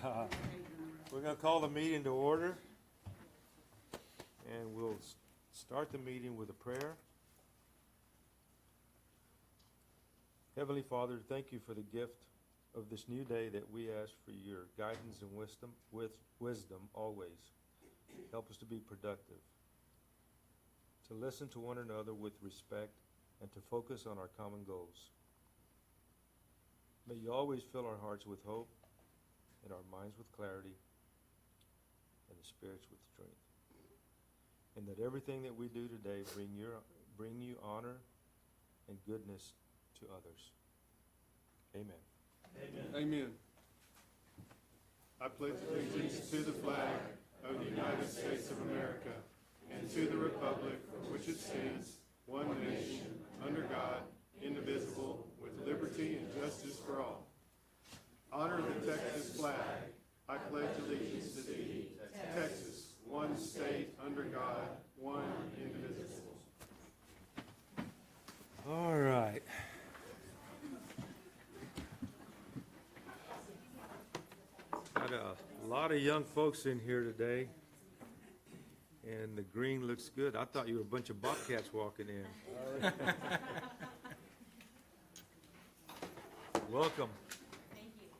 We're going to call the meeting to order, and we'll start the meeting with a prayer. Heavenly Father, thank you for the gift of this new day that we ask for your guidance and wisdom always. Help us to be productive, to listen to one another with respect, and to focus on our common goals. May you always fill our hearts with hope, and our minds with clarity, and the spirits with strength. And that everything that we do today bring you honor and goodness to others. Amen. Amen. Amen. I pledge allegiance to the flag of the United States of America and to the republic for which it stands, one nation, under God, indivisible, with liberty and justice for all. Honor the Texas flag. I pledge allegiance to thee, Texas, one state, under God, one indivisible. All right. Got a lot of young folks in here today, and the green looks good. I thought you were a bunch of bobcats walking in. Welcome. Thank you.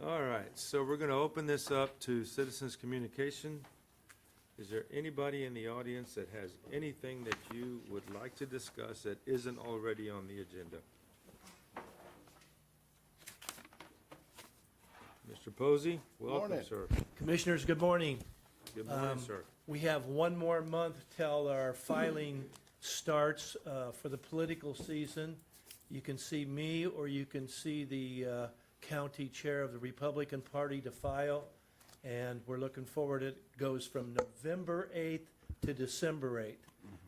All right, so we're going to open this up to citizens' communication. Is there anybody in the audience that has anything that you would like to discuss that isn't already on the agenda? Mr. Posey, welcome, Morning. sir. Commissioners, good morning. Good morning, sir. We have one more month till our filing starts for the political season. You can see me, or you can see the county chair of the Republican Party to file, and we're looking forward. It goes from November 8th to December 8th.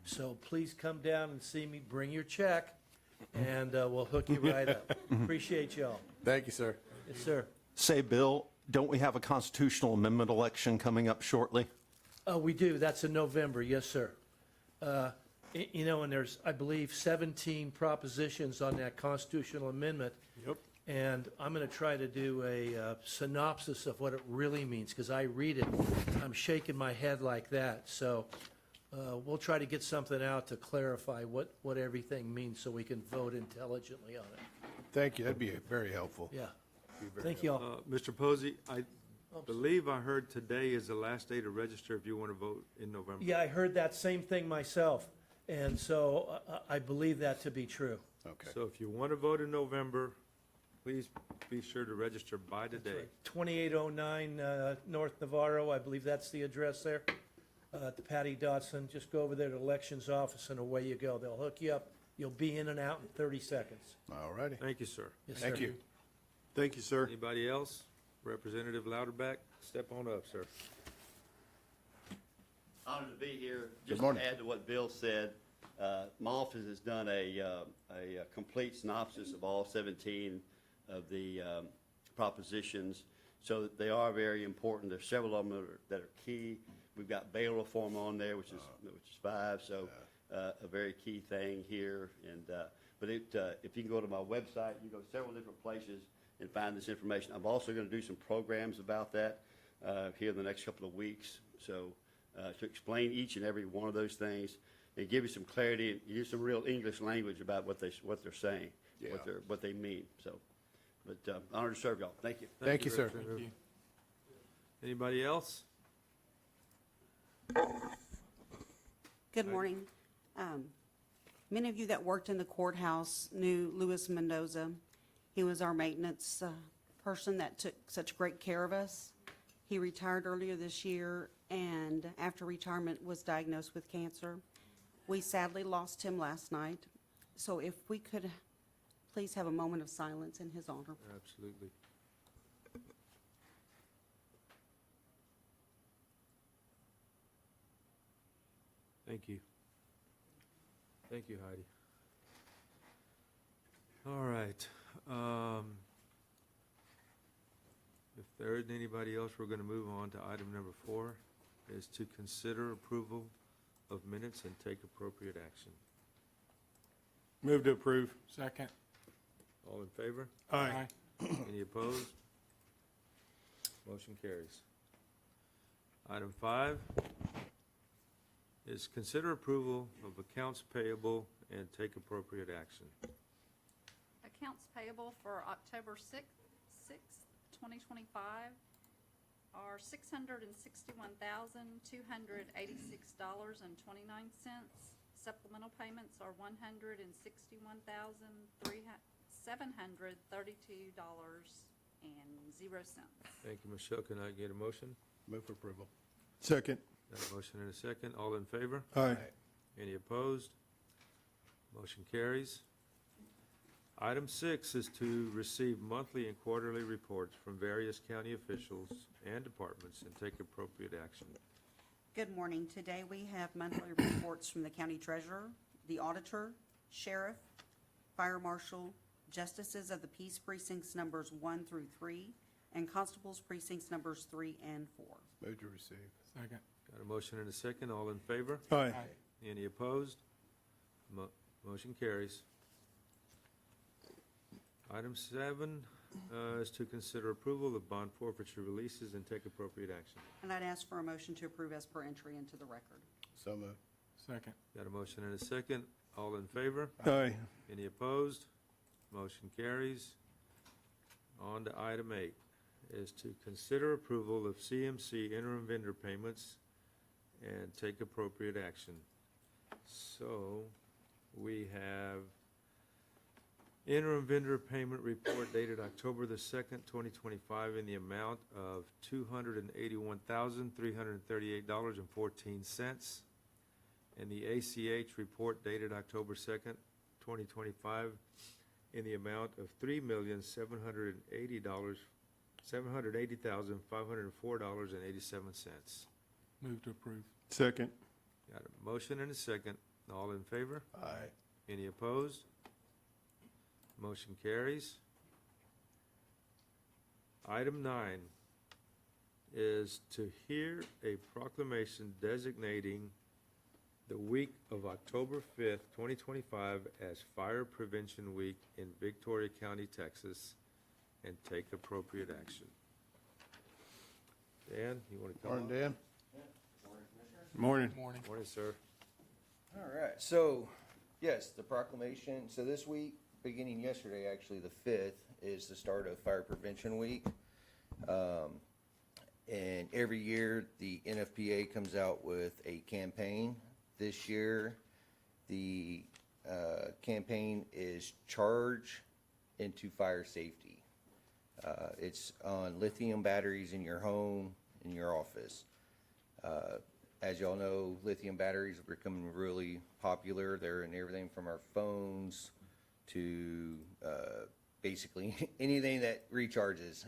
So please come down and see me, bring your check, and we'll hook you right up. Appreciate y'all. Thank you, sir. Yes, sir. Say, Bill, don't we have a constitutional amendment election coming up shortly? We do. That's in November. Yes, sir. You know, and there's, I believe, 17 propositions on that constitutional amendment. Yep. And I'm going to try to do a synopsis of what it really means, because I read it, I'm shaking my head like that. So we'll try to get something out to clarify what everything means so we can vote intelligently on it. Thank you. That'd be very helpful. Yeah. Thank you all. Mr. Posey, I believe I heard today is the last day to register if you want to vote in November. Yeah, I heard that same thing myself. And so I believe that to be true. Okay. So if you want to vote in November, please be sure to register by today. 2809 North Navarro, I believe that's the address there, to Patty Dotson. Just go over there to the elections office and away you go. They'll hook you up. You'll be in and out in 30 seconds. All righty. Thank you, sir. Yes, Thank sir. you. Thank you, sir. Anybody else? Representative Louderback, step on up, sir. Honored to be here. Good Just morning. to add to what Bill said, my office has done a complete synopsis of all 17 of the propositions, so they are very important. There's several of them that are key. We've got bail reform on there, which is 5, so a very key thing here. And but if you can go to my website, you go several different places and find this information. I'm also going to do some programs about that here in the next couple of weeks. So to explain each and every one of those things and give you some clarity and use some real English language about what they're saying, Yeah. what they mean. So, but honored to serve y'all. Thank you. Thank you, sir. Representative. Anybody else? Good morning. Many of you that worked in the courthouse knew Luis Mendoza. He was our maintenance person that took such great care of us. He retired earlier this year, and after retirement was diagnosed with cancer. We sadly lost him last night. So if we could please have a moment of silence in his honor. Absolutely. Thank you. Thank you, Heidi. All right. If there isn't anybody else, we're going to move on to item number 4, is to consider approval of minutes and take appropriate action. Move to approve. Second. All in favor? Aye. Any Any opposed? Motion carries. Item 5 is consider approval of accounts payable and take appropriate action. Accounts payable for October 6th, 2025 are $661,286.29. Supplemental payments are $161,732.00. Thank you, Michelle. Can I get a motion? Move for approval. Second. Got a motion and a second. All in favor? Aye. Any opposed? Motion carries. Item 6 is to receive monthly and quarterly reports from various county officials and departments and take appropriate action. Good morning. Today we have monthly reports from the county treasurer, the auditor, sheriff, fire marshal, justices of the peace precincts numbers 1 through 3, and constables precincts numbers 3 and 4. Move to receive. Second. Got a motion and a second. All in favor? Aye. Any opposed? Motion carries. Item 7 is to consider approval of bond forfeiture releases and take appropriate action. And I'd ask for a motion to approve as per entry into the record. So moved. Second. Got a motion and a second. All in favor? Aye. Any opposed? Motion carries. On to item 8 is to consider approval of CMC interim vendor payments and take appropriate action. So we have interim vendor payment report dated October the 2nd, 2025 in the amount of $281,338.14. And the ACH report dated October 2nd, 2025 in the amount of $3,780,504.87. Move to approve. Second. Got a motion and a second. All in favor? Aye. Any opposed? Motion carries. Item 9 is to hear a proclamation designating the week of October 5th, 2025 as Fire Prevention Week in Victoria County, Texas, and take appropriate action. Dan, you want to come Morning, on? Dan. Morning. Morning, sir. All right, so, yes, the proclamation, so this week, beginning yesterday, actually, the 5th, is the start of Fire Prevention Week. And every year, the NFPA comes out with a campaign. This year, the campaign is Charge into Fire Safety. It's on lithium batteries in your home, in your office. As y'all know, lithium batteries are becoming really popular. They're in everything from our phones to basically anything that recharges.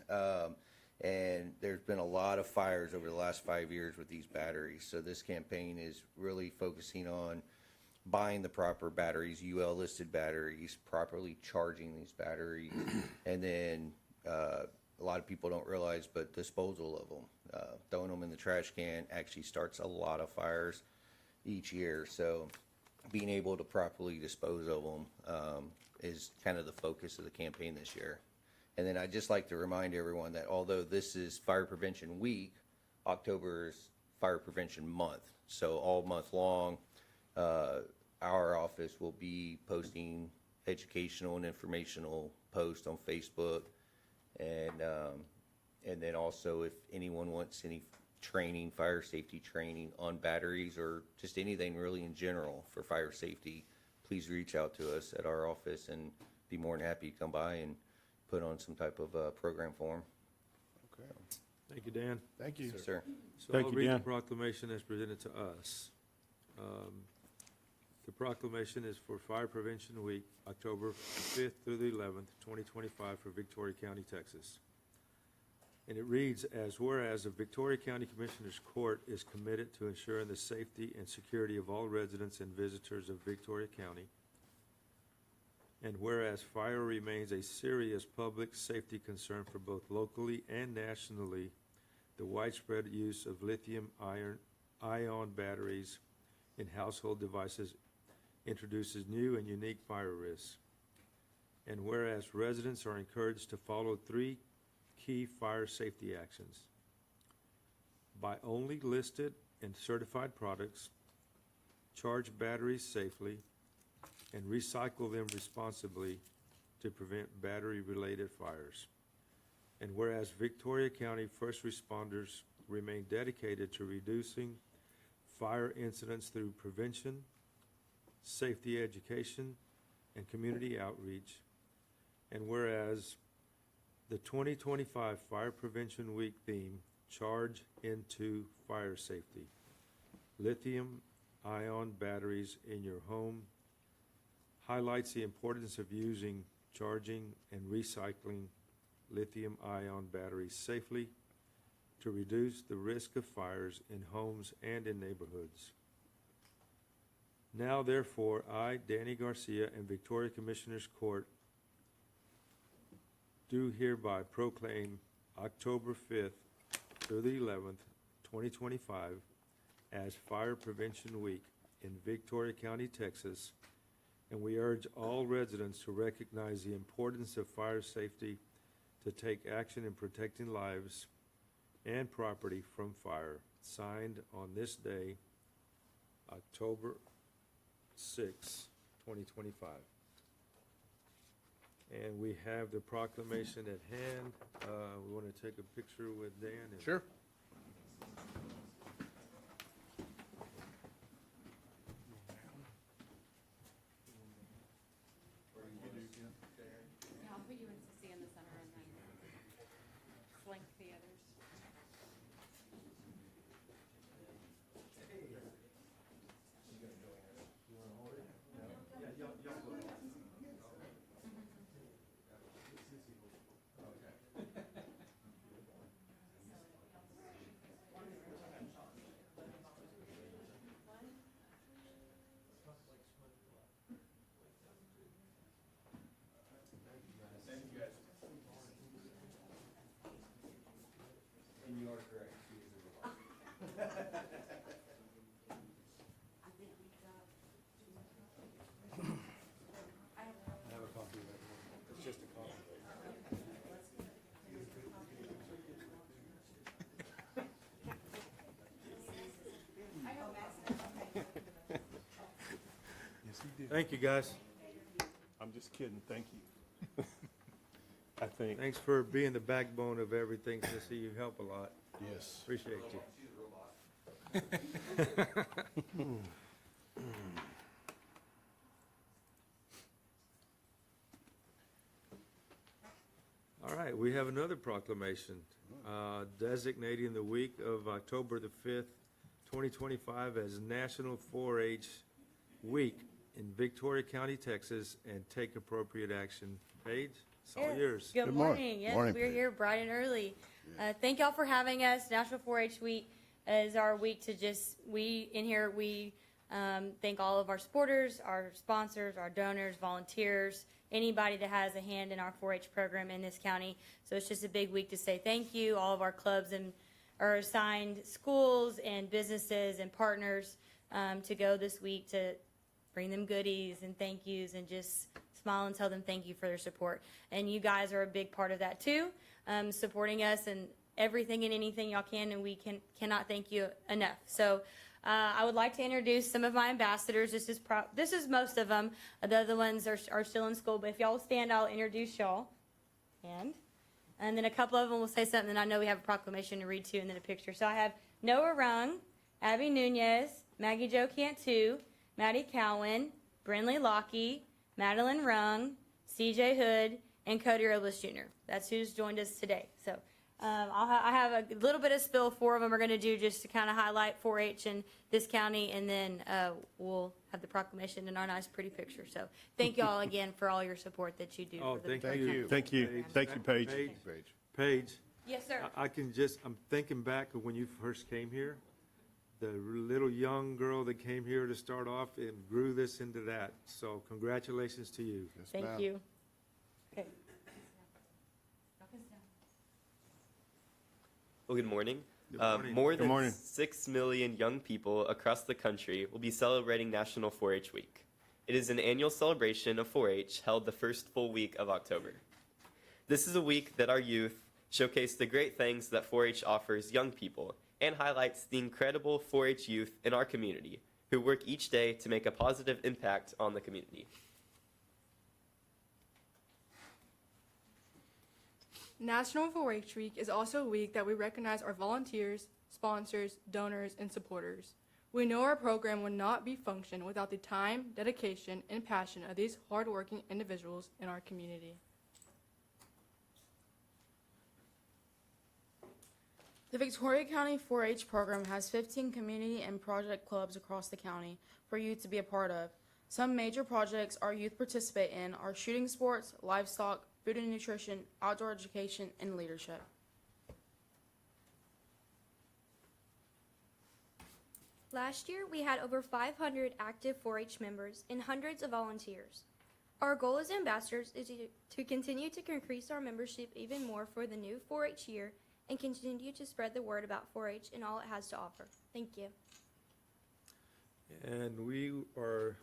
And there's been a lot of fires over the last 5 years with these batteries. So this campaign is really focusing on buying the proper batteries, UL listed batteries, properly charging these batteries, and then a lot of people don't realize, but disposal of them, throwing them in the trash can actually starts a lot of fires each year. So being able to properly dispose of them is kind of the focus of the campaign this year. And then I'd just like to remind everyone that although this is Fire Prevention Week, October is Fire Prevention Month. So all month long, our office will be posting educational and informational posts on Facebook. And then also if anyone wants any training, fire safety training on batteries or just anything really in general for fire safety, please reach out to us at our office and be more than happy to come by and put on some type of program for them. Okay. Thank you, Dan. Thank you. Yes, sir. So Thank I'll you, read the Dan. proclamation as presented to us. The proclamation is for Fire Prevention Week, October 5th through the 11th, 2025 for Victoria County, Texas. And it reads, as whereas the Victoria County Commissioners Court is committed to ensuring the safety and security of all residents and visitors of Victoria County, and whereas fire remains a serious public safety concern for both locally and nationally, the widespread use of lithium-ion batteries in household devices introduces new and unique fire risks. And whereas residents are encouraged to follow 3 key fire safety actions. Buy only listed and certified products, charge batteries safely, and recycle them responsibly to prevent battery-related fires. And whereas Victoria County first responders remain dedicated to reducing fire incidents through prevention, safety education, and community outreach. And whereas the 2025 Fire Prevention Week theme, Charge into Fire Safety, lithium-ion batteries in your home, highlights the importance of using, charging, and recycling lithium-ion batteries safely to reduce the risk of fires in homes and in neighborhoods. Now therefore, I, Danny Garcia, and Victoria Commissioners Court do hereby proclaim October 5th through the 11th, 2025 as Fire Prevention Week in Victoria County, Texas, and we urge all residents to recognize the importance of fire safety, to take action in protecting lives and property from fire. Signed on this day, October 6, 2025. And we have the proclamation at hand. We want to take a picture with Dan. and- Sure. Yeah, I'll put you in CC in the center and then flank the others. I have a copy of that. It's just a copy. Yes, he did. Thank you, guys. I'm just kidding, thank you. I think. Thanks for being the backbone of everything, Sissy. You help a lot. Yes. Appreciate you. All right, we have another proclamation designating the week of October the 5th, 2025 as National 4-H Week in Victoria County, Texas, and take appropriate action. Paige, it's all Yes. yours. Good Good morning. morning. Yes, Morning, we're Paige. here bright and early. Thank y'all for having us. National 4-H Week is our week to we thank all of our supporters, our sponsors, our donors, volunteers, anybody that has a hand in our 4-H program in this county. So it's just a big week to say thank you. All of our clubs and are assigned schools and businesses and partners to go this week to bring them goodies and thank yous and just smile and tell them thank you for their support. And you guys are a big part of that too, supporting us and everything and anything y'all can, and we cannot thank you enough. So I would like to introduce some of my ambassadors. This is most of them. The other ones are still in school, but if y'all will stand, I'll introduce y'all. And then a couple of them will say something, and I know we have a proclamation to read too, and then a picture. So I have Noah Rung, Abby Nunez, Maggie Jo Cantu, Maddie Cowan, Brinley Lockey, Madeline Rung, CJ Hood, and Cody Robles Jr. That's who's joined us today. So I have a little bit of spill. 4 of them are going to do just to kind of highlight 4-H in this county, and then we'll have the proclamation in our nice, pretty picture. So thank you all again for all your support that you do. Oh, for the thank you. Thank you. Thank you, Paige. Paige. Paige, Yes, sir. I'm thinking back of when you first came here, the little young girl that came here to start off and grew this into that. So congratulations to you. Yes, Thank ma'am. you. Okay. Well, good morning. Good morning. More Good than morning. 6 million young people across the country will be celebrating National 4-H Week. It is an annual celebration of 4-H held the first full week of October. This is a week that our youth showcase the great things that 4-H offers young people and highlights the incredible 4-H youth in our community who work each day to make a positive impact on the community. National 4-H Week is also a week that we recognize our volunteers, sponsors, donors, and supporters. We know our program would not be function without the time, dedication, and passion of these hardworking individuals in our community. The Victoria County 4-H program has 15 community and project clubs across the county for youth to be a part of. Some major projects our youth participate in are shooting sports, livestock, food and nutrition, outdoor education, and leadership. Last year, we had over 500 active 4-H members and hundreds of volunteers. Our goal as ambassadors is to continue to increase our membership even more for the new 4-H year and continue to spread the word about 4-H and all it has to offer. Thank you. And we are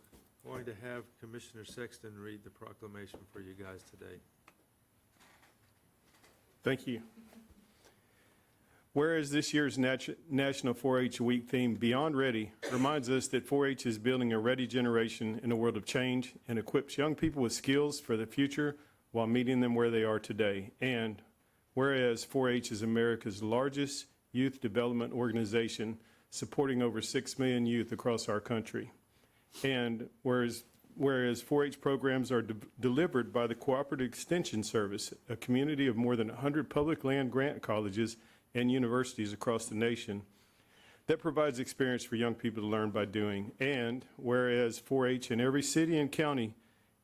going to have Commissioner Sexton read the proclamation for you guys today. Thank you. Whereas this year's National 4-H Week theme, Beyond Ready, reminds us that 4-H is building a ready generation in a world of change and equips young people with skills for the future while meeting them where they are today. And whereas 4-H is America's largest youth development organization, supporting over 6 million youth across our country. And whereas 4-H programs are delivered by the Cooperative Extension Service, a community of more than 100 public land grant colleges and universities across the nation that provides experience for young people to learn by doing. And whereas 4-H in every city and county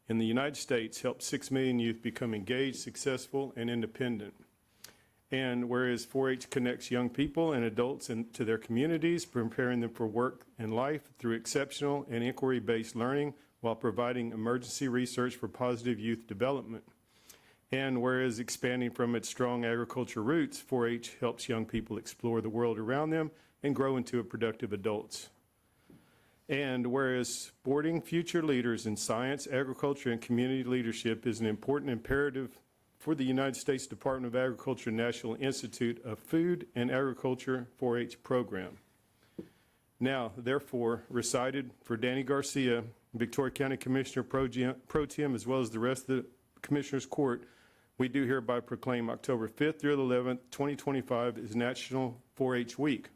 in the United States helps 6 million youth become engaged, successful, and independent. And whereas 4-H connects young people and adults to their communities, preparing them for work and life through exceptional and inquiry-based learning while providing emergency research for positive youth development. And whereas expanding from its strong agriculture roots, 4-H helps young people explore the world around them and grow into productive adults. And whereas supporting future leaders in science, agriculture, and community leadership is an important imperative for the United States Department of Agriculture National Institute of Food and Agriculture 4-H program. Now, therefore, recited for Danny Garcia, Victoria County Commissioner Pro Tem, as well as the rest of the Commissioners Court, we do hereby proclaim October 5th through the 11th, 2025 is National 4-H Week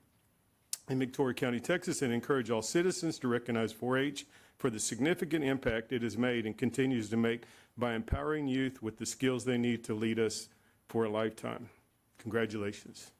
in Victoria County, Texas, and encourage all citizens to recognize 4-H for the significant impact it has made and continues to make by empowering youth with the skills they need to lead us for a lifetime. Congratulations.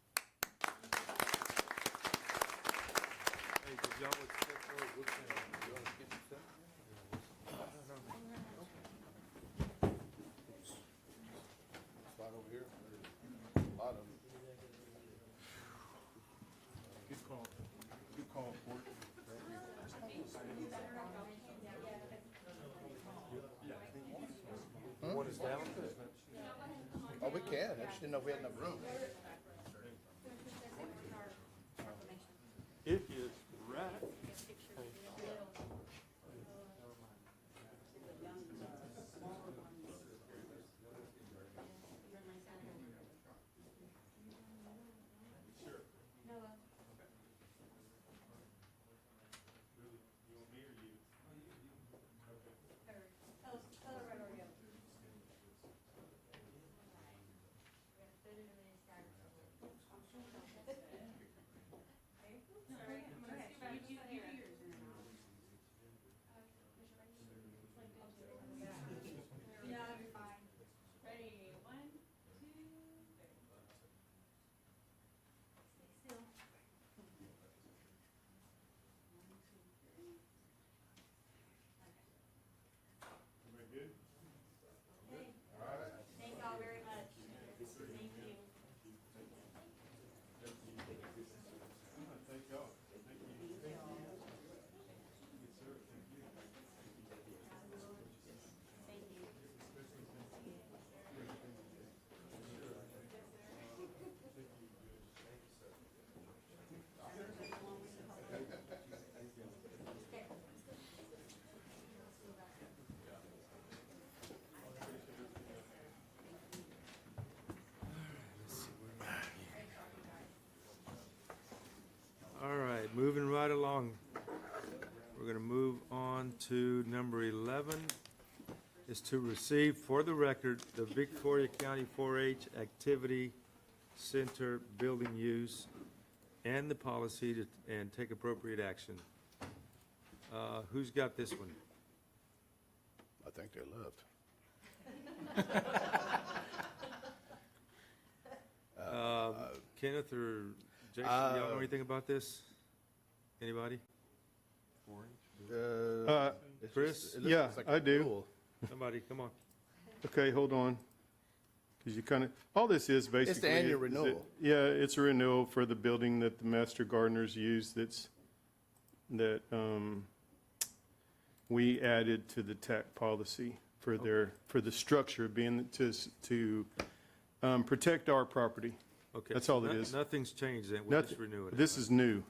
Oh, we can. I just didn't know if we had enough room. It is right. number 11 is to receive for the record the Victoria County 4-H Activity Center building use and the policy and take appropriate action. Who's got this one? I think they left. Kenneth or Jason, y'all know anything about this? Anybody? Chris? Yeah, I do. Somebody, come on. Okay, hold on. Because you kind of, all this is basically. It's the annual is it- renewal. Yeah, it's a renewal for the building that the master gardeners use that we added to the TAC policy for the structure being to protect our property. Okay. That's all it is. Nothing's changed then, we'll just Nothing- renew it. This is new.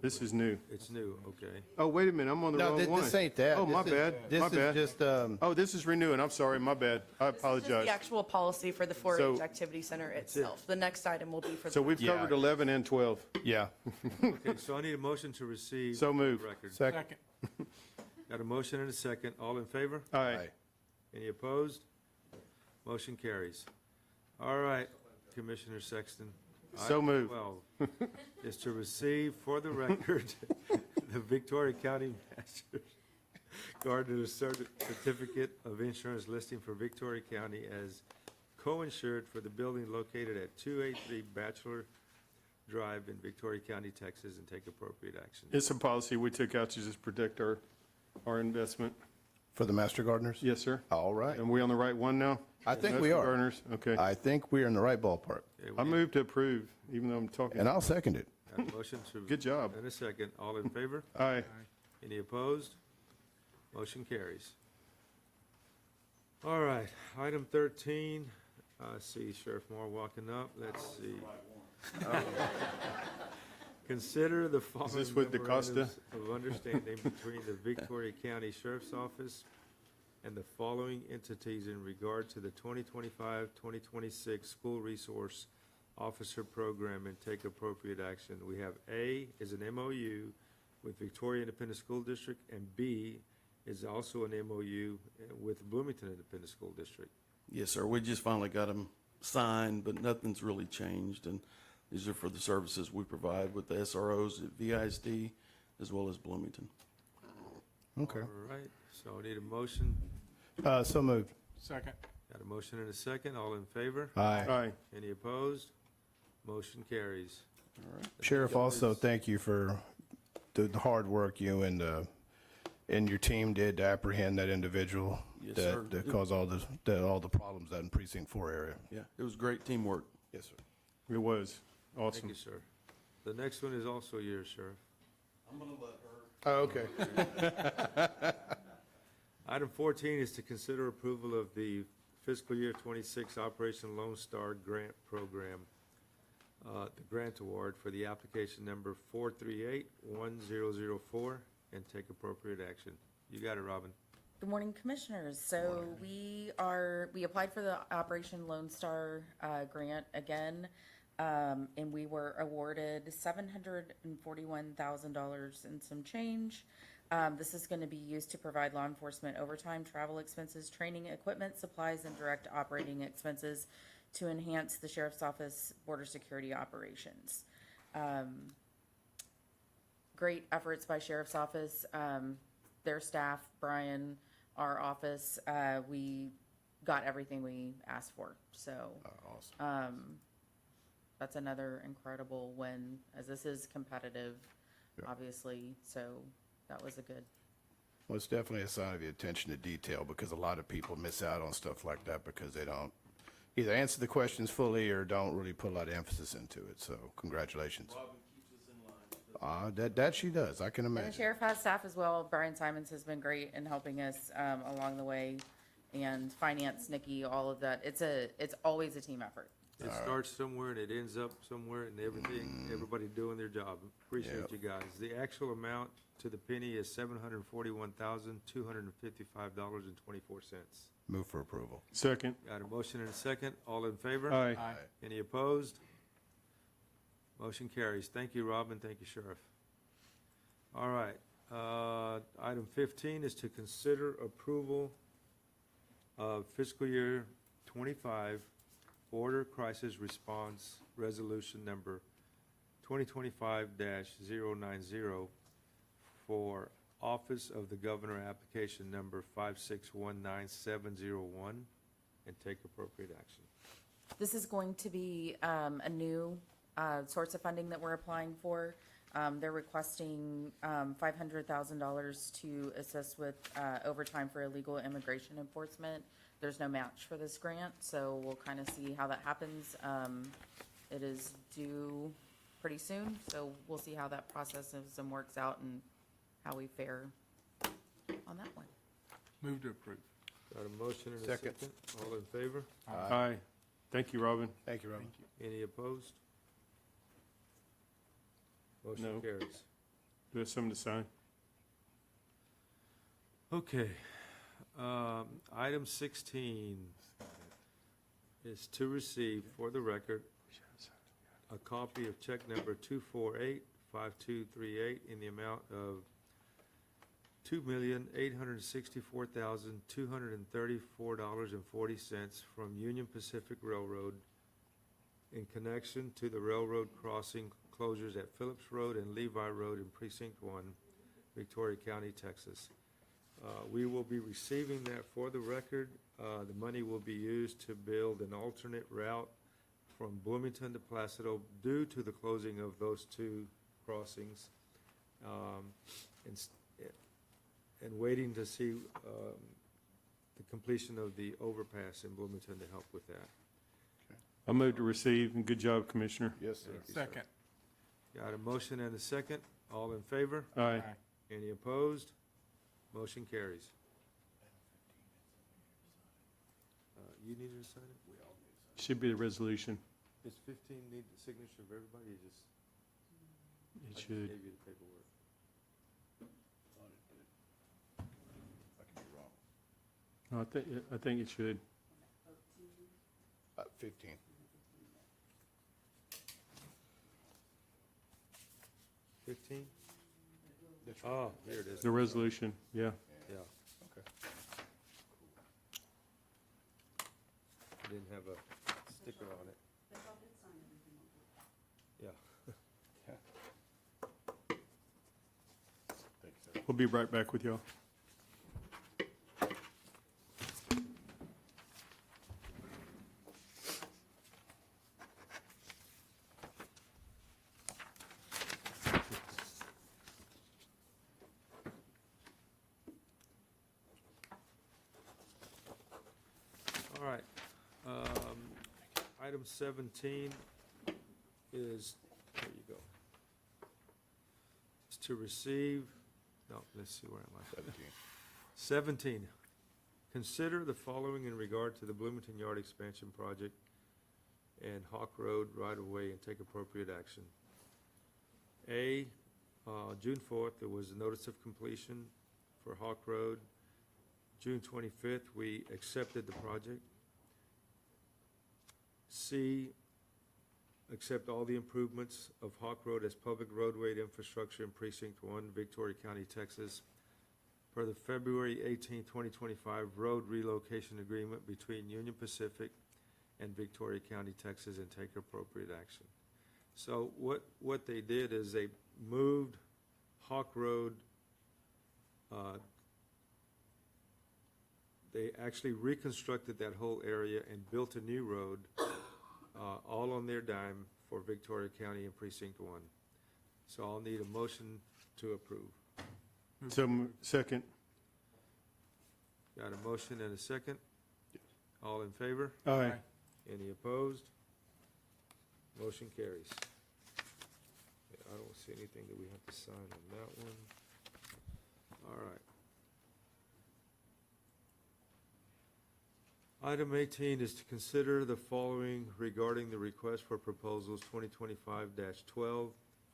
This is new. It's new, okay. Oh, wait a minute, I'm on the No, wrong this one. ain't that. Oh, my This is- bad, this my is bad. just, Oh, this is renewing, I'm sorry, my bad. I This is apologize. the actual policy for the 4-H So- Activity Center itself. The next item will be for So the. we've Yeah. covered 11 and 12. Yeah. Okay, so I need a motion to receive. So for the moved. record. Second. Got a motion and a second. All in favor? Aye. Any opposed? Motion carries. All right, Commissioner Sexton. So Item moved. 12 is to receive for the record the Victoria County Master Gardener's Certificate of Insurance listing for Victoria County as co-insured for the building located at 283 Bachelor Drive in Victoria County, Texas, and take appropriate action. It's a policy we took out to just protect our investment. For the master gardeners? Yes, sir. All right. And we on the right one now? I think we Master are. Gardeners, okay. I think we're in the right ballpark. Okay, I move to approve, even though I'm talking. And I'll second it. got a motion to. Good job. And a second. All in favor? Aye. Any opposed? Motion carries. All right, item 13, I see Sheriff Moore walking up, let's see. Consider the following this with DaCosta? memorandums of understanding between the Victoria County Sheriff's Office and the following entities in regard to the 2025-2026 School Resource Officer Program and take appropriate action. We have A is an MOU with Victoria Independent School District, and B is also an MOU with Bloomington Independent School District. Yes, sir. We just finally got them signed, but nothing's really changed. And these are for the services we provide with the SROs at VISD as well as Bloomington. Okay. All right, so I need a motion. So moved. Second. Got a motion and a second. All in favor? Aye. Aye. Any opposed? Motion carries. Sheriff, also thank you for the hard work you and your team did to apprehend that individual Yes, sir. that caused all the problems out in precinct 4 area. Yeah, it was great teamwork. Yes, sir. It was. Thank Awesome. you, sir. The next one is also yours, Sheriff. I'm going to let her. Oh, okay. Item 14 is to consider approval of the fiscal year 26 Operation Lone Star Grant Program, the grant award for the application number 4381004, and take appropriate action. You got it, Robin. Good morning, Commissioners. So we applied for the Operation Lone Star grant again, and we were awarded $741,000 and some change. This is going to be used to provide law enforcement overtime, travel expenses, training equipment, supplies, and direct operating expenses to enhance the Sheriff's Office border security operations. Great efforts by Sheriff's Office, their staff, Brian, our office. We got everything we asked for. So Awesome. that's another incredible win, as this is competitive, obviously. So that was a good. Well, it's definitely a sign of your attention to detail, because a lot of people miss out on stuff like that because they don't either answer the questions fully or don't really put a lot of emphasis into it. So congratulations. That she does. I can And the imagine. sheriff has staff as well. Brian Simons has been great in helping us along the way, and finance, Nikki, all of that. It's always a team effort. It starts somewhere and it ends up somewhere, and everybody doing their job. Appreciate Yep. you guys. The actual amount to the penny is $741,255.24. Move for approval. Second. Got a motion and a second. All in favor? Aye. Any opposed? Motion carries. Thank you, Robin. Thank you, Sheriff. All right. Item 15 is to consider approval of fiscal year 25 Border Crisis Response Resolution Number 2025-090 for Office of the Governor Application Number 5619701, and take appropriate action. This is going to be a new source of funding that we're applying for. They're requesting $500,000 to assist with overtime for illegal immigration enforcement. There's no match for this grant, so we'll kind of see how that happens. It is due pretty soon, so we'll see how that processes and works out and how we fare on that one. Move to approve. Got a motion and a Second. second. All in favor? Aye. Thank you, Robin. Thank you, Robin. Any opposed? Motion No. carries. Do we have something to sign? Okay. Item 16 is to receive, for the record, a copy of check number 2485238 in the amount of $2,864,234.40 from Union Pacific Railroad in connection to the railroad crossing closures at Phillips Road and Levi Road in Precinct 1, Victoria County, Texas. We will be receiving that for the record. The money will be used to build an alternate route from Bloomington to Placido due to the closing of those two crossings. And waiting to see the completion of the overpass in Bloomington to help with that. I move to receive, and good job, Commissioner. Yes, sir. Second. Got a motion and a second. All in favor? Aye. Any opposed? Motion carries. You needed to sign it? Should be the resolution. Does 15 need the signature of everybody? You just, I It just should. gave you the paperwork. I could be wrong. No, I think it should. 15. $15? That's right. Oh, here it is. The resolution, yeah. Yeah, Okay. I didn't have a sticker on it. Yeah. Thank you, sir. We'll be right back with y'all. All right. Item 17 is, there you go. Is to receive, no, let's see, where am I? 17, consider the following in regard to the Bloomington Yard Expansion Project and Hawk Road right-of-way and take appropriate action. A, June 4th, there was a notice of completion for Hawk Road. June 25th, we accepted the project. C, accept all the improvements of Hawk Road as public roadway infrastructure in Precinct 1, Victoria County, Texas, per the February 18, 2025 road relocation agreement between Union Pacific and Victoria County, Texas, and take appropriate action. So what they did is they moved Hawk Road, they actually reconstructed that whole area and built a new road, all on their dime for Victoria County and Precinct 1. So I'll need a motion to approve. So, second. Got a motion and a second? All in favor? Aye. Any opposed? Motion carries. Yeah, I don't see anything that we have to sign on that one. All right. Item 18 is to consider the following regarding the request for proposals 2025-12 for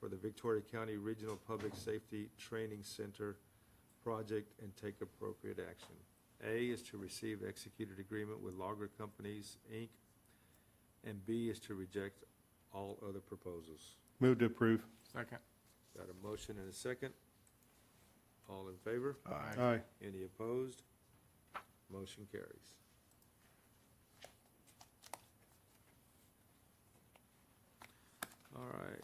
the Victoria County Regional Public Safety Training Center project and take appropriate action. A is to receive executed agreement with Logger Companies, Inc., and B is to reject all other proposals. Move to approve. Second. Got a motion and a second. All in favor? Aye. Any opposed? Motion carries. All right.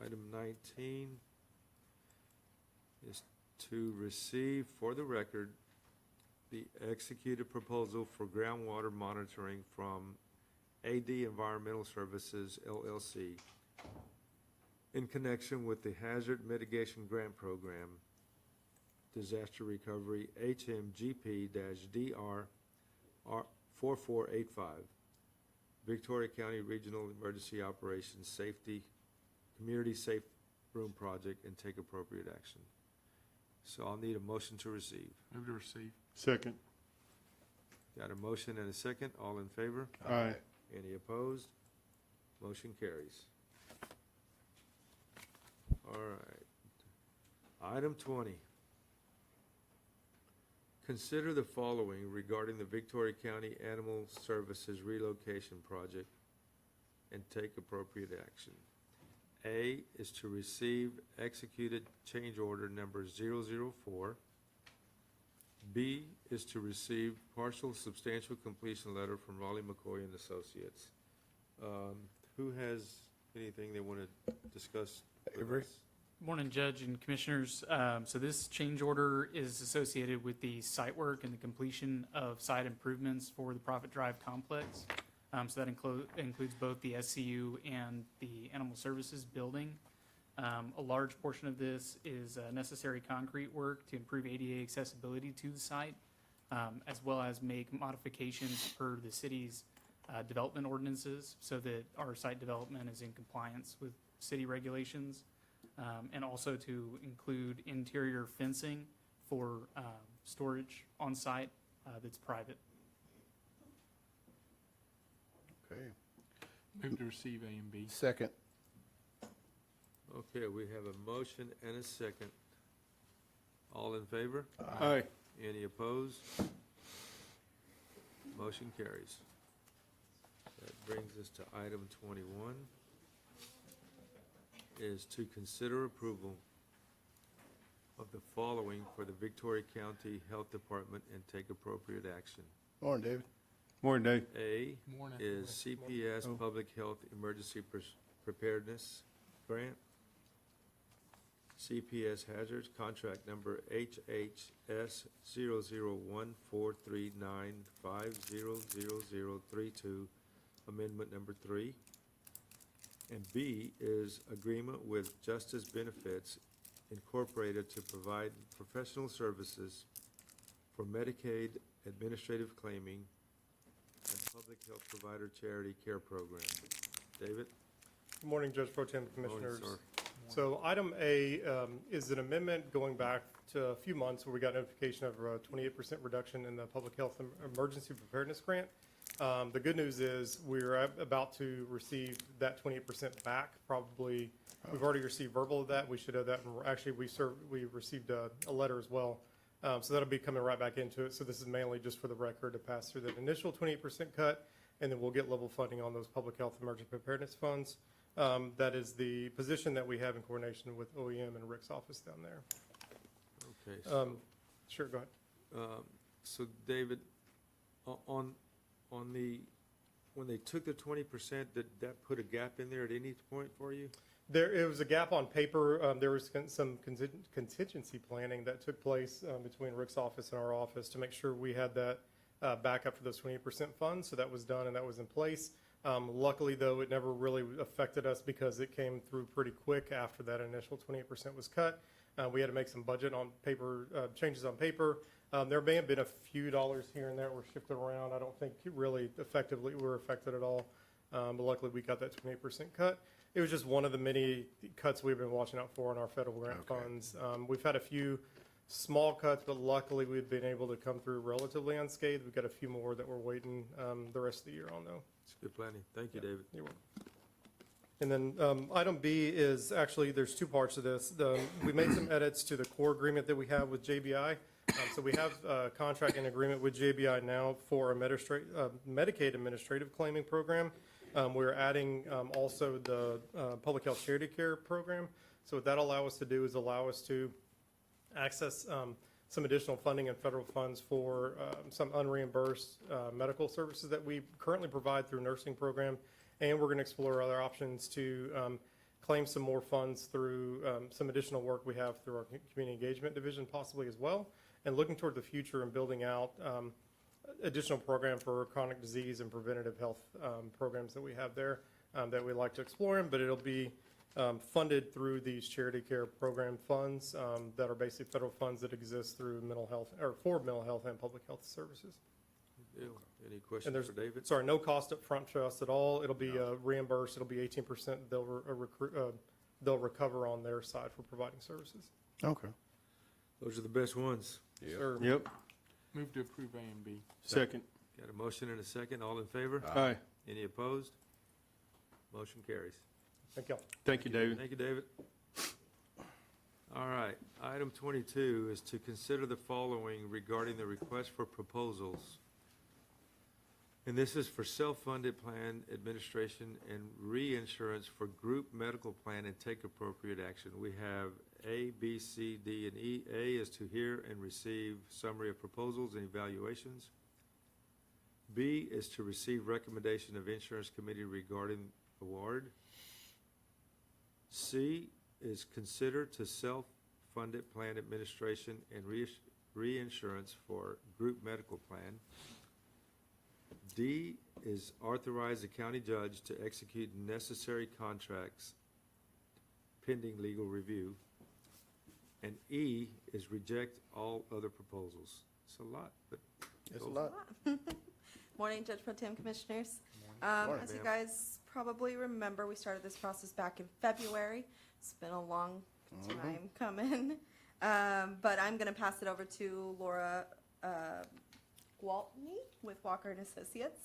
Item 19 is to receive for the record the executed proposal for groundwater monitoring from AD Environmental Services LLC in connection with the Hazard Mitigation Grant Program, Disaster Recovery HMGP-DR 4485, Victoria County Regional Emergency Operations Safety, Community Safe Room Project, and take appropriate action. So I'll need a motion to receive. Move to receive. Second. Got a motion and a second. All in favor? Aye. Any opposed? Motion carries. All right. Item 20. Consider the following regarding the Victoria County Animal Services Relocation Project and take appropriate action. A is to receive executed change order number 004. B is to receive partial substantial completion letter from Raleigh McCoy and Associates. Who has anything they want to discuss with Avery? us? Morning, Judge and Commissioners. So this change order is associated with the site work and the completion of site improvements for the Prophet Drive complex. So that includes both the SCU and the Animal Services building. A large portion of this is necessary concrete work to improve ADA accessibility to the site, as well as make modifications per the city's development ordinances so that our site development is in compliance with city regulations, and also to include interior fencing for storage on site that's private. Okay. Move to receive A and B. Second. Okay, we have a motion and a second. All in favor? Aye. Any opposed? Motion carries. That brings us to item 21, is to consider approval of the following for the Victoria County Health Department and take appropriate action. Morning, David. Morning, Dave. A Morning. is CPS Public Health Emergency Preparedness Grant. CPS Hazards Contract Number HHS 0014395000032, Amendment Number 3. And B is agreement with Justice Benefits Incorporated to provide professional services for Medicaid administrative claiming and public health provider charity care program. David? Good morning, Judge Pro Tem, Commissioners. Morning, sir. So item A is an amendment going back to a few months where we got notification of a 28% reduction in the Public Health Emergency Preparedness Grant. The good news is we're about to receive that 28% back. Probably, we've already received verbal of that. We should have that. Actually, we received a letter as well. So that'll be coming right back into it. So this is mainly just for the record to pass through that initial 28% cut, and then we'll get level funding on those public health emergency preparedness funds. That is the position that we have in coordination with OEM and Rick's office down there. Okay, so, Sure, go ahead. so David, on the, when they took the 20%, did that put a gap in there at any point for you? It was a gap on paper. There was some contingency planning that took place between Rick's office and our office to make sure we had that backup for those 28% funds. So that was done and that was in place. Luckily, though, it never really affected us because it came through pretty quick after that initial 28% was cut. We had to make some budget on paper, changes on paper. There may have been a few dollars here and there that were shifted around. I don't think really effectively we were affected at all. But luckily, we got that 28% cut. It was just one of the many cuts we've been watching out for in our federal grant funds. We've had a few small cuts, but luckily we've been able to come through relatively unscathed. We've got a few more that we're waiting the rest of the year on, though. It's good planning. Thank you, David. You're welcome. And then item B is actually, there's two parts of this. We made some edits to the core agreement that we have with JBI. So we have a contract and agreement with JBI now for a Medicaid administrative claiming program. We're adding also the public health charity care program. So what that'll allow us to do is allow us to access some additional funding and federal funds for some unreimbursed medical services that we currently provide through nursing program. And we're going to explore other options to claim some more funds through some additional work we have through our community engagement division possibly as well. And looking toward the future and building out additional program for chronic disease and preventative health programs that we have there that we'd like to explore, but it'll be funded through these charity care program funds that are basically federal funds that exist through mental health or for mental health and public health services. Any And questions there's, for David? sorry, no cost up front to us at all. It'll be reimbursed. It'll be 18% they'll recover on their side for providing services. Okay. Those are the best ones. Sir. Yep. Move to approve A and B. Second. Got a motion and a second. All in favor? Aye. Any opposed? Motion carries. Thank you. Thank you, David. Thank you, David. All right, item 22 is to consider the following regarding the request for proposals. And this is for self-funded plan administration and reinsurance for group medical plan and take appropriate action. We have A, B, C, D, and E. A is to hear and receive summary of proposals and evaluations. B is to receive recommendation of insurance committee regarding award. C is consider to self-funded plan administration and reinsurance for group medical plan. D is authorize the county judge to execute necessary contracts pending legal review. And E is reject all other proposals. It's a lot, but. It's a lot. Morning, Judge Pro Tem, Commissioners. Morning, As you ma'am. guys probably remember, we started this process back in February. It's been a long time coming. But I'm going to pass it over to Laura Gwaltney with Walker and Associates.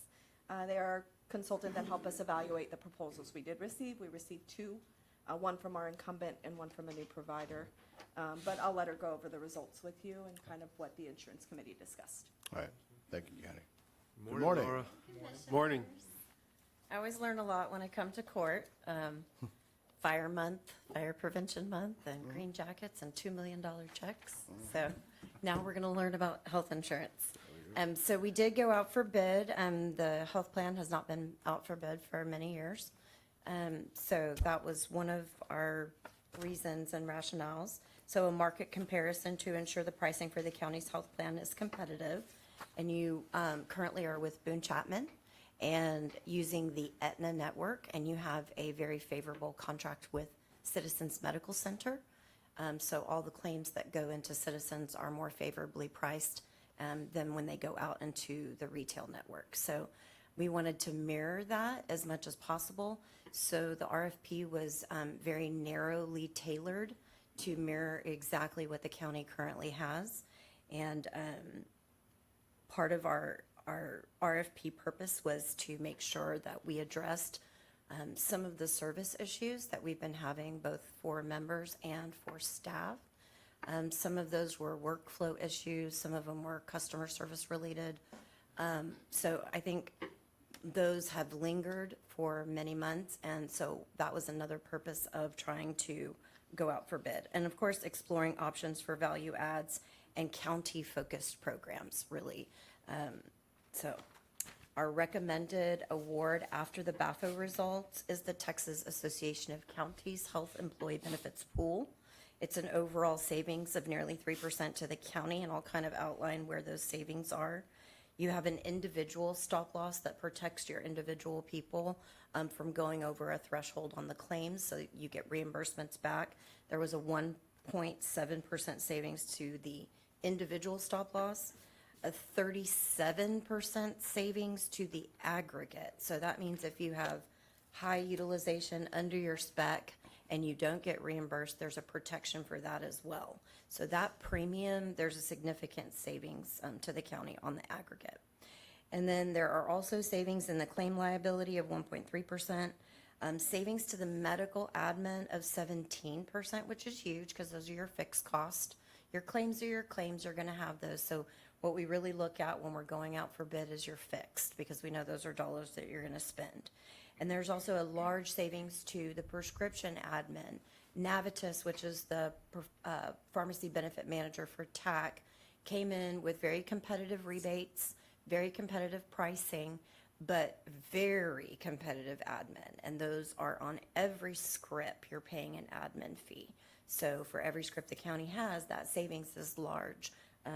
They are a consultant that help us evaluate the proposals we did receive. We received two, one from our incumbent and one from a new provider. But I'll let her go over the results with you and kind of what the insurance committee discussed. All right. Thank you, Connie. Morning, morning. Laura. Morning. I always learn a lot when I come to court. Fire month, fire prevention month, and green jackets and $2 million checks. So now we're going to learn about health insurance. So we did go out for bid. The health plan has not been out for bid for many years. So that was one of our reasons and rationales. So a market comparison to ensure the pricing for the county's health plan is competitive. And you currently are with Boone Chapman and using the Aetna network, and you have a very favorable contract with Citizens Medical Center. So all the claims that go into Citizens are more favorably priced than when they go out into the retail network. So we wanted to mirror that as much as possible. So the RFP was very narrowly tailored to mirror exactly what the county currently has. And part of our RFP purpose was to make sure that we addressed some of the service issues that we've been having both for members and for staff. Some of those were workflow issues, some of them were customer service related. So I think those have lingered for many months, and so that was another purpose of trying to go out for bid. And of course, exploring options for value adds and county-focused programs, really. So our recommended award after the BAFO results is the Texas Association of Counties Health Employee Benefits Pool. It's an overall savings of nearly 3% to the county, and I'll kind of outline where those savings are. You have an individual stop loss that protects your individual people from going over a threshold on the claims, so you get reimbursements back. There was a 1.7% savings to the individual stop loss, a 37% savings to the aggregate. So that means if you have high utilization under your spec and you don't get reimbursed, there's a protection for that as well. So that premium, there's a significant savings to the county on the aggregate. And then there are also savings in the claim liability of 1.3%, savings to the medical admin of 17%, which is huge because those are your fixed cost. Your claims are your claims, you're going to have those. So what we really look at when we're going out for bid is your fixed, because we know those are dollars that you're going to spend. And there's also a large savings to the prescription admin Navitus, which is the pharmacy benefit manager for TAC, came in with very competitive rebates, very competitive pricing, but very competitive admin. And those are on every script, you're paying an admin fee. So for every script the county has, that savings is large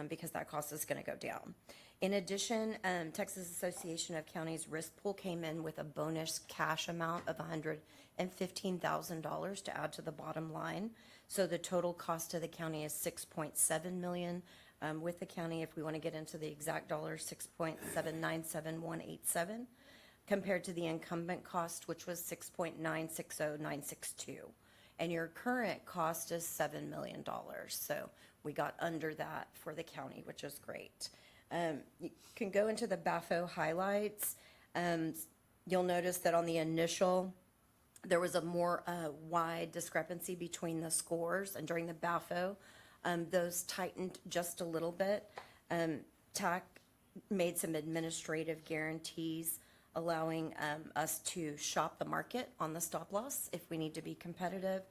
because that cost is going to go down. In addition, Texas Association of Counties risk pool came in with a bonus cash amount of $115,000 to add to the bottom line. So the total cost to the county is $6.7 million. With the county, if we want to get into the exact dollars, $6.797187, compared to the incumbent cost, which was $6.960962. And your current cost is $7 million. So we got under that for the county, which is great. You can go into the BAFO highlights. You'll notice that on the initial, there was a more wide discrepancy between the scores, and during the BAFO, those tightened just a little bit. TAC made some administrative guarantees allowing us to shop the market on the stop loss if we need to be competitive.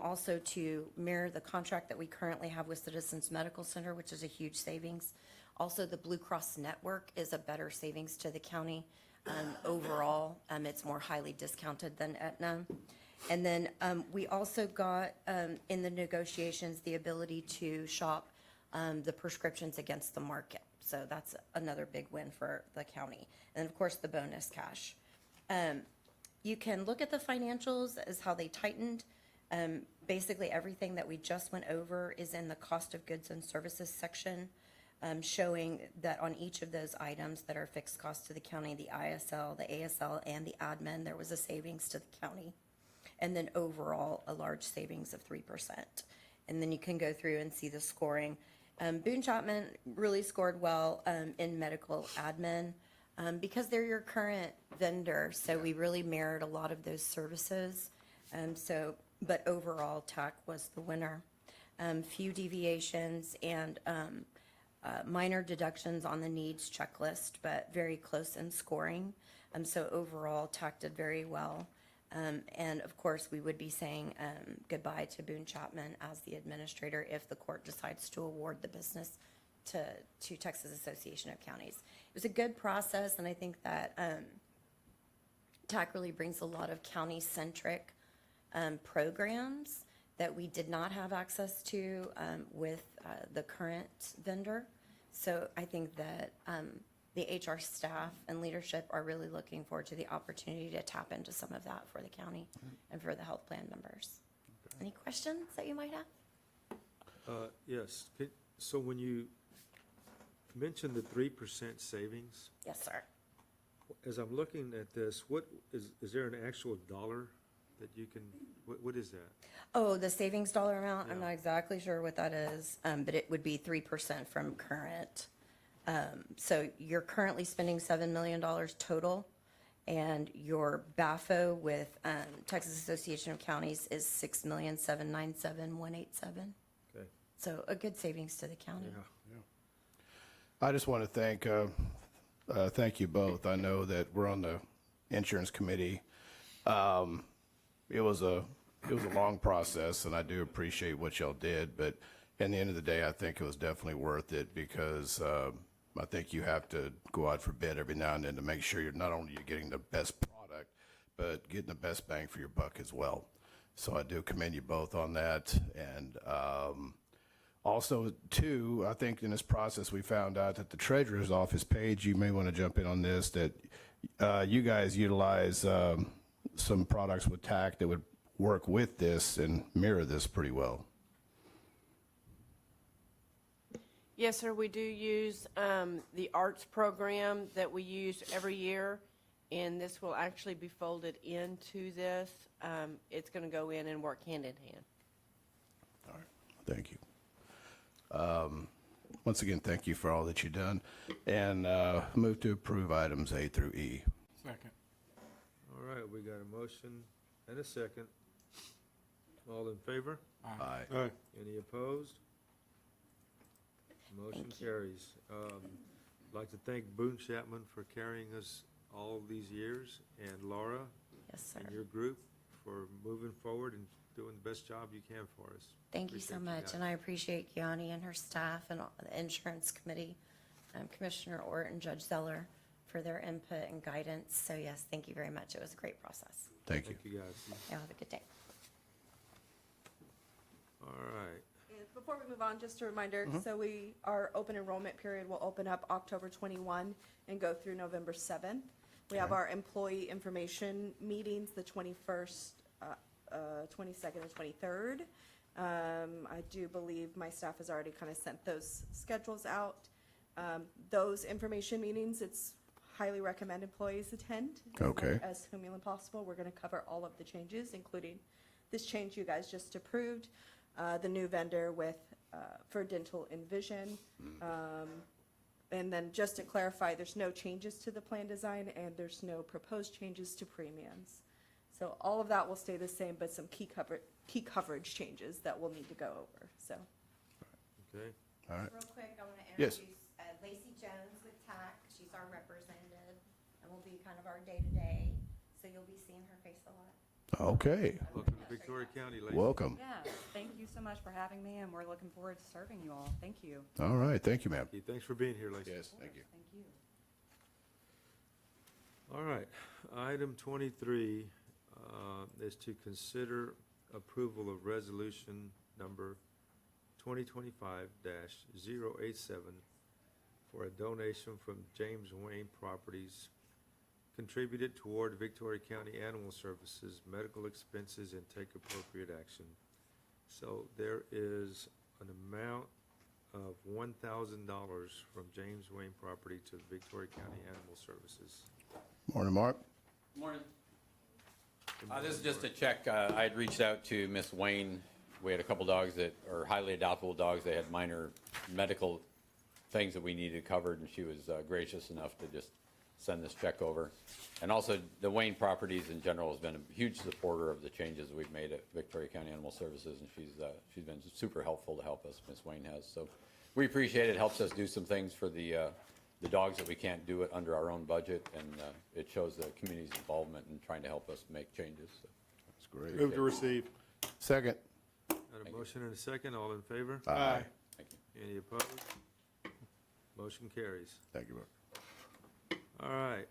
Also to mirror the contract that we currently have with Citizens Medical Center, which is a huge savings. Also, the Blue Cross Network is a better savings to the county. Overall, it's more highly discounted than Aetna. And then we also got, in the negotiations, the ability to shop the prescriptions against the market. So that's another big win for the county. And of course, the bonus cash. You can look at the financials as how they tightened. Basically, everything that we just went over is in the cost of goods and services section, showing that on each of those items that are fixed costs to the county, the ISL, the ASL, and the admin, there was a savings to the county. And then overall, a large savings of 3%. And then you can go through and see the scoring. Boone Chapman really scored well in medical admin because they're your current vendor. So we really mirrored a lot of those services. But overall, TAC was the winner. Few deviations and minor deductions on the needs checklist, but very close in scoring. So overall, TAC did very well. And of course, we would be saying goodbye to Boone Chapman as the administrator if the court decides to award the business to Texas Association of Counties. It was a good process, and I think that TAC really brings a lot of county-centric programs that we did not have access to with the current vendor. So I think that the HR staff and leadership are really looking forward to the opportunity to tap into some of that for the county and for the health plan members. Any questions that you might have? Yes. So when you mentioned the 3% savings, Yes, sir. as I'm looking at this, what is there an actual dollar that you can, what is that? Oh, the savings dollar amount, I'm Yeah. not exactly sure what that is, but it would be 3% from current. So you're currently spending $7 million total, and your BAFO with Texas Association of Counties is $6,797,187. Okay. So a good savings to the county. Yeah. I just want to thank you both. I know that we're on the insurance committee. It was a long process, and I do appreciate what y'all did, but in the end of the day, I think it was definitely worth it because I think you have to go out for bid every now and then to make sure you're not only getting the best product, but getting the best bang for your buck as well. So I do commend you both on that. And also, too, I think in this process, we found out that the treasurer's office page, you may want to jump in on this, that you guys utilize some products with TAC that would work with this and mirror this pretty well. Yes, sir, we do use the arts program that we use every year, and this will actually be folded into this. It's going to go in and work hand in hand. All right, thank you. Once again, thank you for all that you've done, and move to approve items A through E. Second. All right, we got a motion and a second. All in favor? Aye. Aye. Any opposed? Motion carries. I'd like to thank Boone Chapman for carrying us all these years, and Laura Yes, sir. and your group for moving forward and doing the best job you can for us. Thank you so Appreciate much, guys. and I appreciate Kiani and her staff and all the insurance committee, Commissioner Orton, Judge Zeller, for their input and guidance. So yes, thank you very much. It was a great process. Thank you. Thank you, guys. Y'all have a good day. All right. And before we move on, just a reminder, so our open enrollment period will open up October 21 and go through November 7th. We have our employee information meetings, the 21st, 22nd, and 23rd. I do believe my staff has already kind of sent those schedules out. Those information meetings, it's highly recommend employees attend. Okay. As humanly possible. We're going to cover all of the changes, including this change you guys just approved, the new vendor with, for dental and vision. And then just to clarify, there's no changes to the plan design and there's no proposed changes to premiums. So all of that will stay the same, but some key coverage changes that we'll need to go over, so. Okay. All right. Real quick, I want to Yes. introduce Lacey Jones with TAC. She's our representative and will be kind of our day-to-day, so you'll be seeing her face a lot. Okay. Welcome to Victoria County, ladies. Welcome. Yes, thank you so much for having me, and we're looking forward to serving you all. Thank you. All right. Thank you, ma'am. Thanks for being here, Lacey. Yes, thank you. Thank you. All right. Item 23 is to consider approval of resolution number 2025-087 for a donation from James Wayne Properties contributed toward Victoria County Animal Services medical expenses and take appropriate action. So there is an amount of $1,000 from James Wayne Property to Victoria County Animal Services. Morning, Mark. Morning. This is just a check. I had reached out to Miss Wayne. We had a couple dogs that are highly adoptable dogs. They had minor medical things that we needed covered, and she was gracious enough to just send this check over. And also, the Wayne Properties in general has been a huge supporter of the changes we've made at Victoria County Animal Services, and she's been super helpful to help us, Miss Wayne has. So we appreciate it. It helps us do some things for the dogs that we can't do it under our own budget, and it shows the community's involvement in trying to help us make changes. So. That's great. Move to receive. Second. Got a motion and a second. All in favor? Aye. Thank you. Any opposed? Motion carries. Thank you, Mark. All right.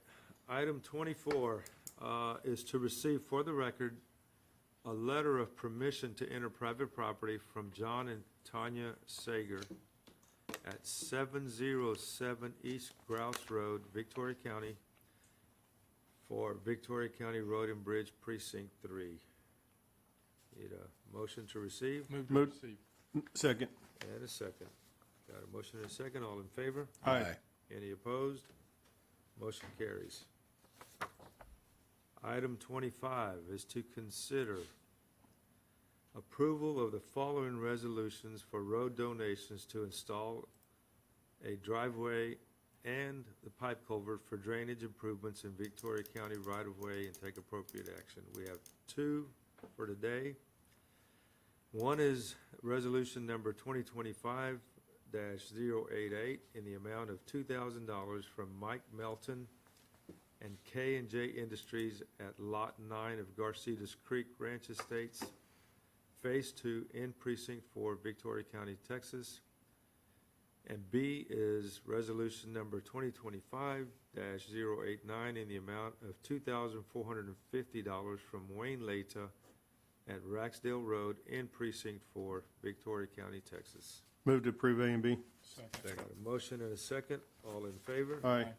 Item 24 is to receive for the record a letter of permission to enter private property from John and Tanya Sager at 707 East Grouse Road, Victoria County, for Victoria County Road and Bridge Precinct 3. Need a motion to receive? Move to receive. Second. And a second. Got a motion and a second. All in favor? Aye. Any opposed? Motion carries. Item 25 is to consider approval of the following resolutions for road donations to install a driveway and the pipe culvert for drainage improvements in Victoria County right-of-way and take appropriate action. We have two for today. One is resolution number 2025-088 in the amount of $2,000 from Mike Melton and K&J Industries at Lot 9 of Garcetas Creek Ranch Estates, Phase 2 in Precinct 4, Victoria County, Texas. And B is resolution number 2025-089 in the amount of $2,450 from Wayne Leta at Raxdale Road in Precinct 4, Victoria County, Texas. Move to approve A and B. Got a motion and a second. All in favor? Aye.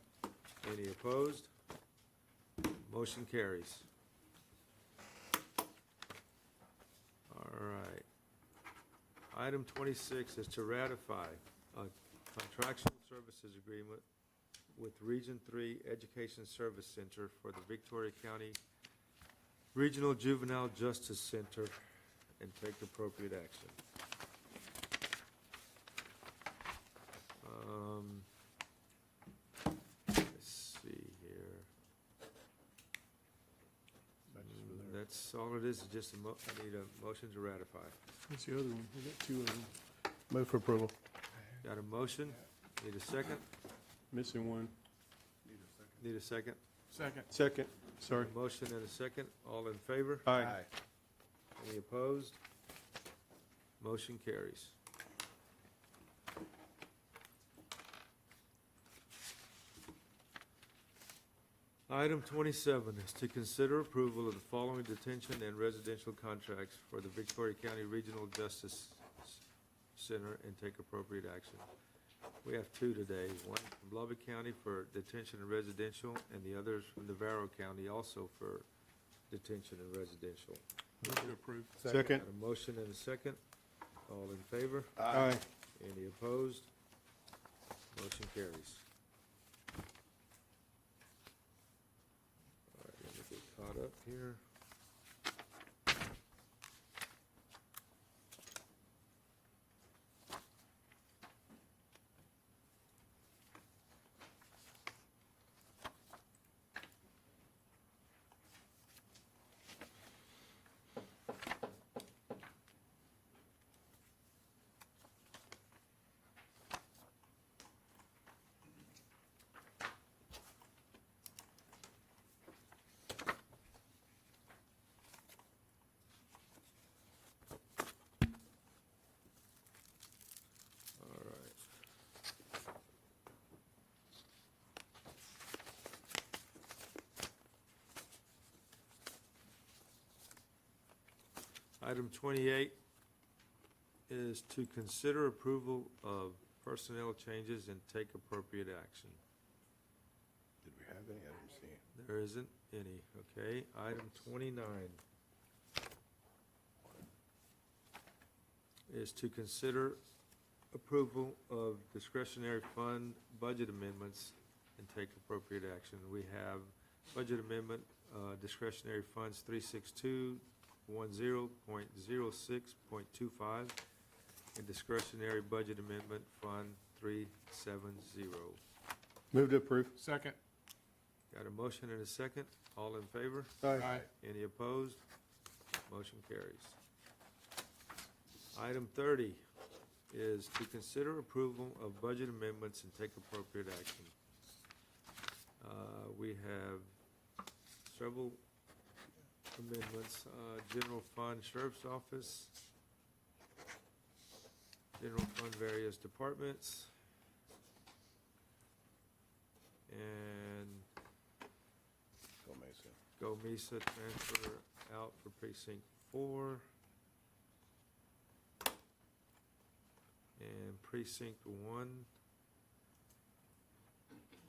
Any opposed? Motion carries. All right. Item 26 is to ratify a contractual services agreement with Region 3 Education Service Center for the Victoria County Regional Juvenile Justice Center and take appropriate action. Let's see here. That's all it is just I need a motion to ratify. What's the other one? We got two of them. Move for approval. Got a motion? Need a second? Missing one. Need a second? Second. Second. Sorry. Motion and a second. All in favor? Aye. Any opposed? Motion carries. Item 27 is to consider approval of the following detention and residential contracts for the Victoria County Regional Justice Center and take appropriate action. We have two today, one from Lubbock County for detention and residential, and the others from Navarro County also for detention and residential. Move to approve. Second. Got a motion and a second. All in favor? Aye. Any opposed? Motion carries. All right, let me get caught up here. All right. Item 28 is to consider approval of personnel changes and take appropriate action. Did we have any? I didn't see. There isn't any, okay. Item 29 is to consider approval of discretionary fund budget amendments and take appropriate action. We have budget amendment, discretionary funds 36210.06.25 and discretionary budget amendment fund 370. Move to approve. Second. Got a motion and a second. All in favor? Aye. Any opposed? Motion carries. Item 30 is to consider approval of budget amendments and take appropriate action. We have several amendments, general fund, sheriff's office, general fund, various departments, and Go Mesa. Go Mesa transfer out for precinct 4. And precinct 1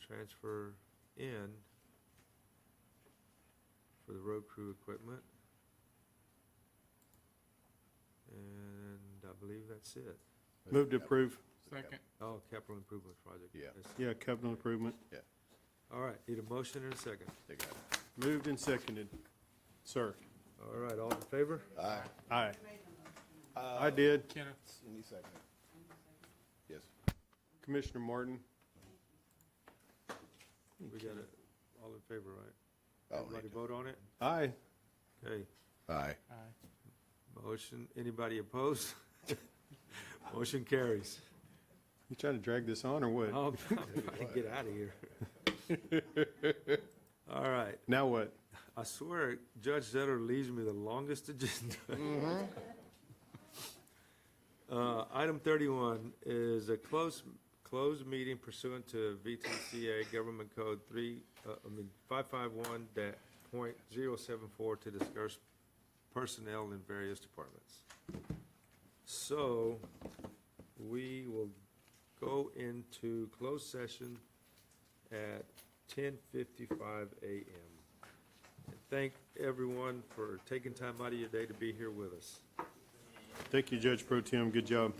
transfer in for the road crew equipment. And I believe that's it. Move to approve. Second. Oh, capital improvement project. Yeah. Yes. Yeah, capital improvement. Yeah. All right, need a motion and a second. They got it. Moved and seconded. Sir. All right, all in favor? Aye. Aye. I did. Kenneth. Any second. Yes. Commissioner Martin. We got it, all in favor, right? Oh, Everybody vote on it? Aye. Okay, Aye. motion, anybody opposed? Motion carries. You trying to drag this on or what? Oh, I'm trying to get out of here. All right, Now what? I swear Judge Zetter leaves me the longest agenda. Item 31 is a closed meeting pursuant to VTCA Government Code 551.074 to discuss personnel in various departments. So we will go into closed session at 10:55 a.m. And thank everyone for taking time out of your day to be here with us. Thank you, Judge Pro Tem. Good job.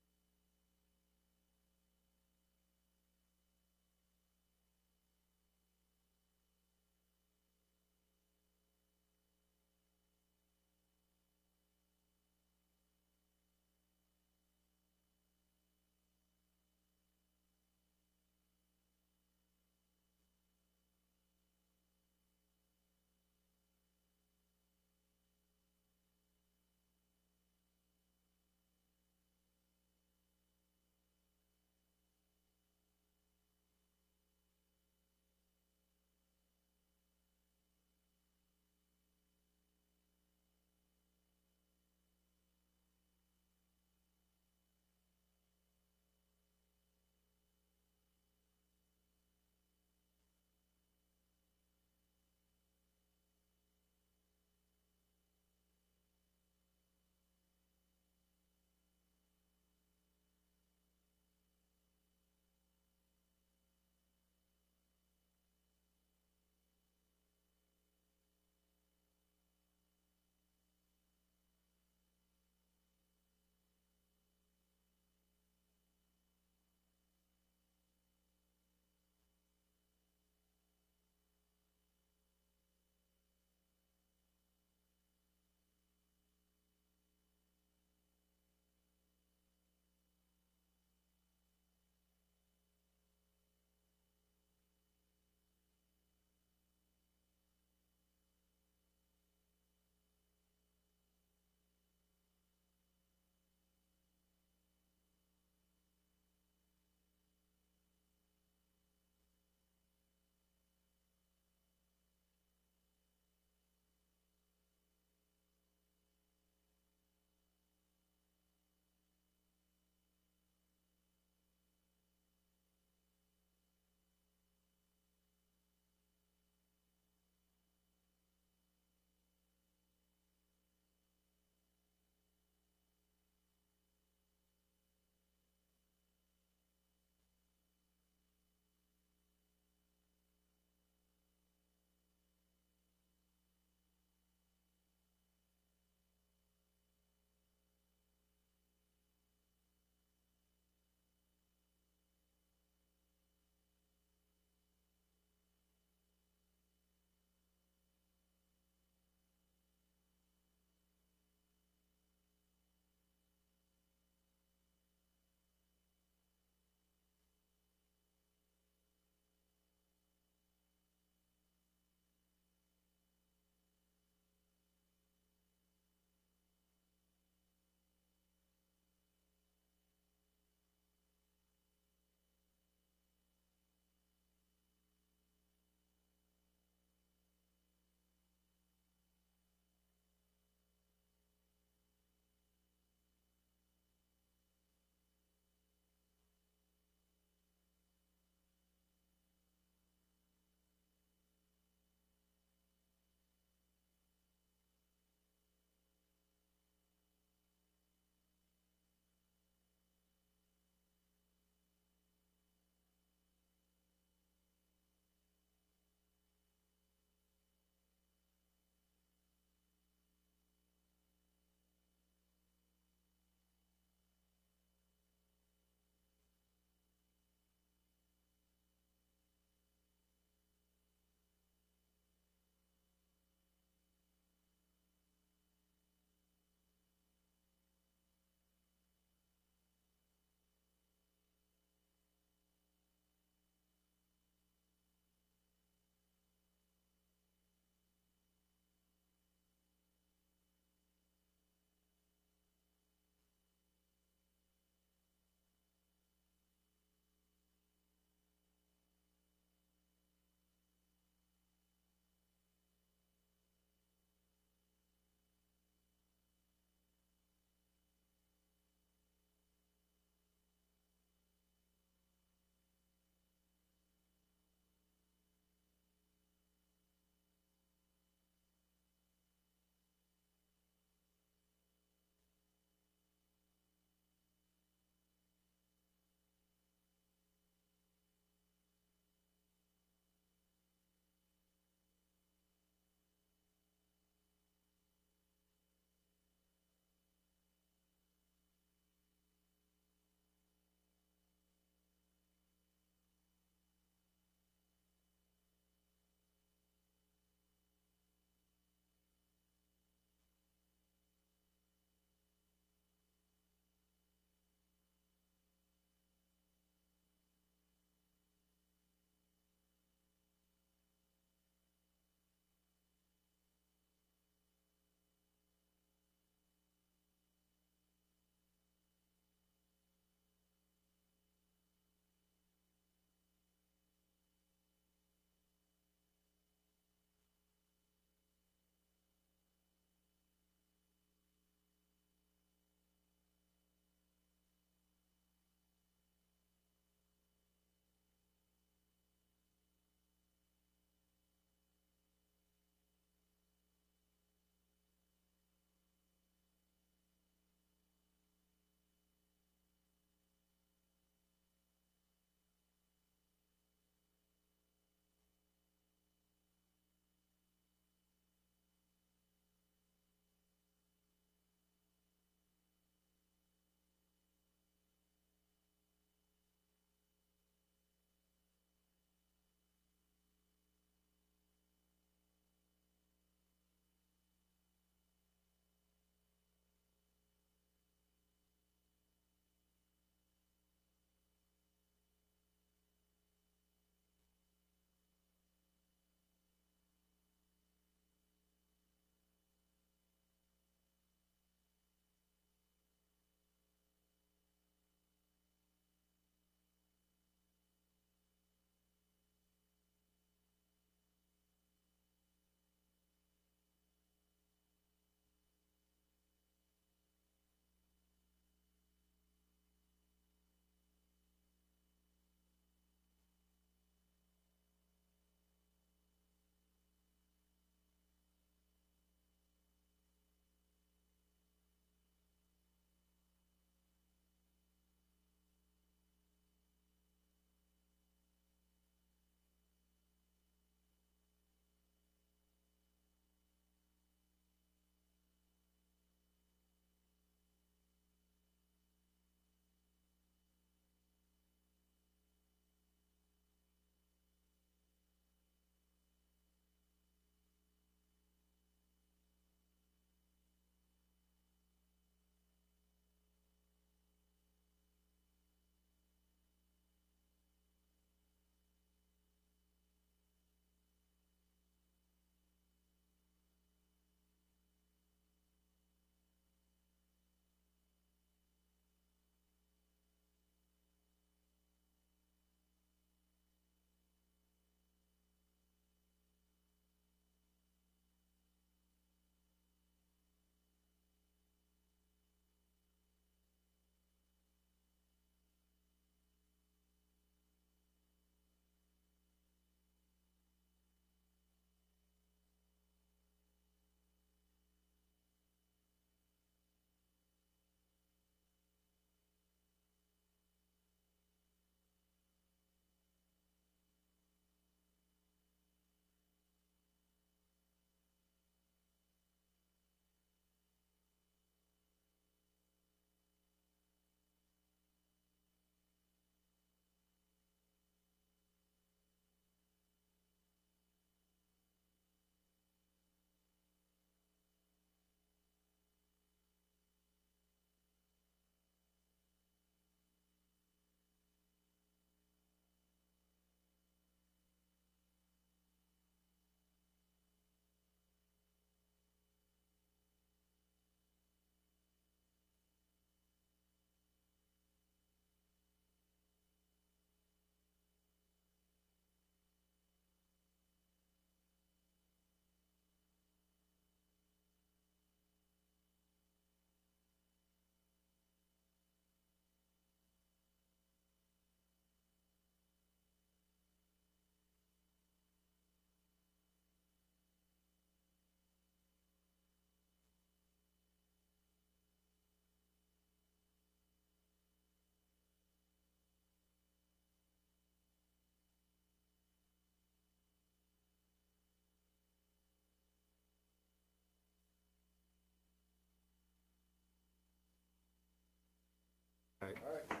right.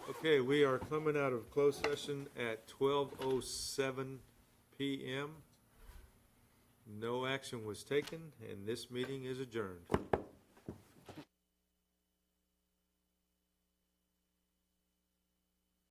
Okay, we are coming out of closed session at 12:07 PM. No action was taken, and this meeting is adjourned.